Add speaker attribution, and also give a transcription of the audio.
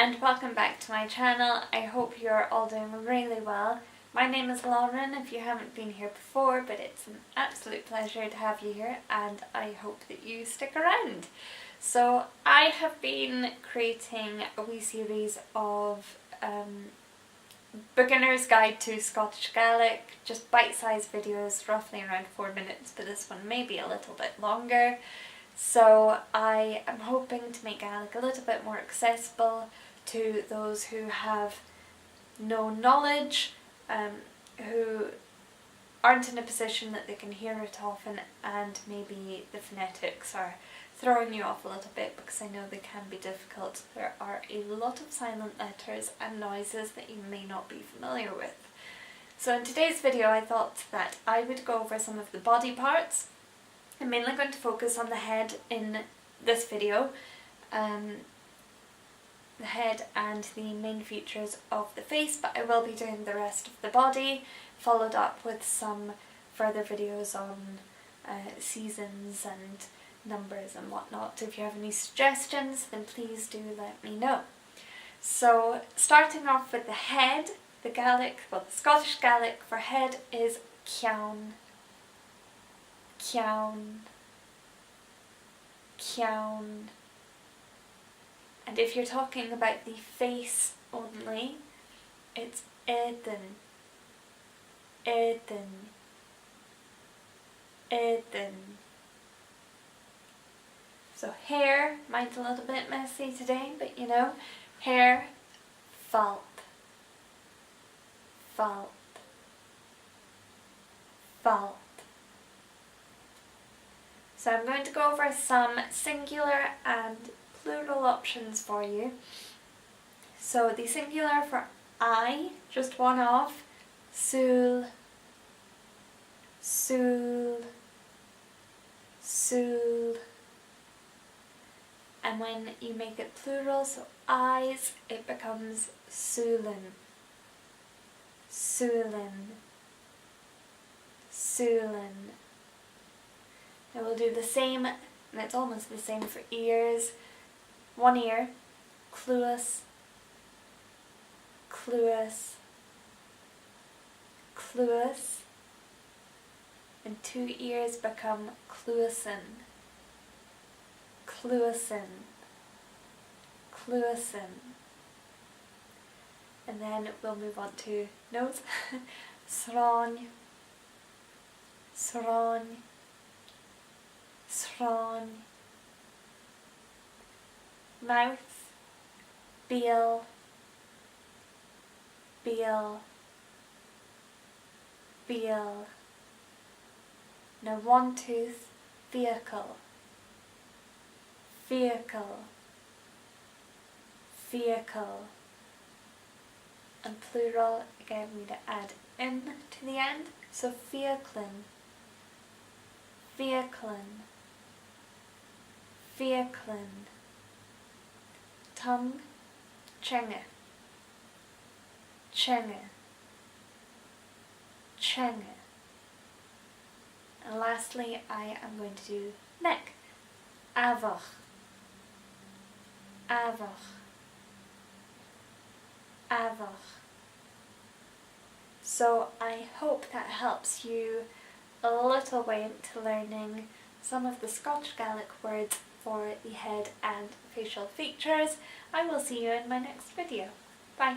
Speaker 1: and welcome back to my channel. I hope you're all doing really well. My name is Lauren if you haven't been here before, but it's an absolute pleasure to have you here and I hope that you stick around. So I have been creating a wee series of beginner's guide to Scottish Gaelic, just bite-sized videos, roughly around 4 minutes, but this one may be a little bit longer. So I am hoping to make Gaelic a little bit more accessible to those who have no knowledge, who aren't in a position that they can hear it often, and maybe the phonetics are throwing you off a little bit because I know they can be difficult. There are a lot of silent letters and noises that you may not be familiar with. So in today's video I thought that I would go over some of the body parts. I'm mainly going to focus on the head in this video, the head and the main features of the face, but I will be doing the rest of the body, followed up with some further videos on seasons and numbers and whatnot. If you have any suggestions, then please do let me know. So starting off with the head, the Gaelic, well the Scottish Gaelic for head is ceann. Ceann, ceann. And if you're talking about the face only, it's éideann, éideann, éideann. So hair, mine's a little bit messy today, but you know, hair, falp, falp, falp. So I'm going to go over some singular and plural options for you. So the singular for I, just one off, súil, súil, súil. And when you make it plural, so eyes, it becomes súilin, súilin, súilin. And we'll do the same, and it's almost the same for ears. One ear, cluas, cluas, cluas. And two ears become cluasin, cluasin, cluasin. And then we'll move on to nose. Sráin, sráin, sráin. Mouth, beal, beal, beal. Now one tooth, vehicle, vehicle, vehicle. And plural, again we need to add in to the end, so vehiklin, vehiklin, vehiklin. Tongue, chenge, chenge, chenge. And lastly, I am going to do neck, avach, avach, avach. So I hope that helps you a little way into learning some of the Scottish Gaelic words for the head and facial features. I will see you in my next video. Bye.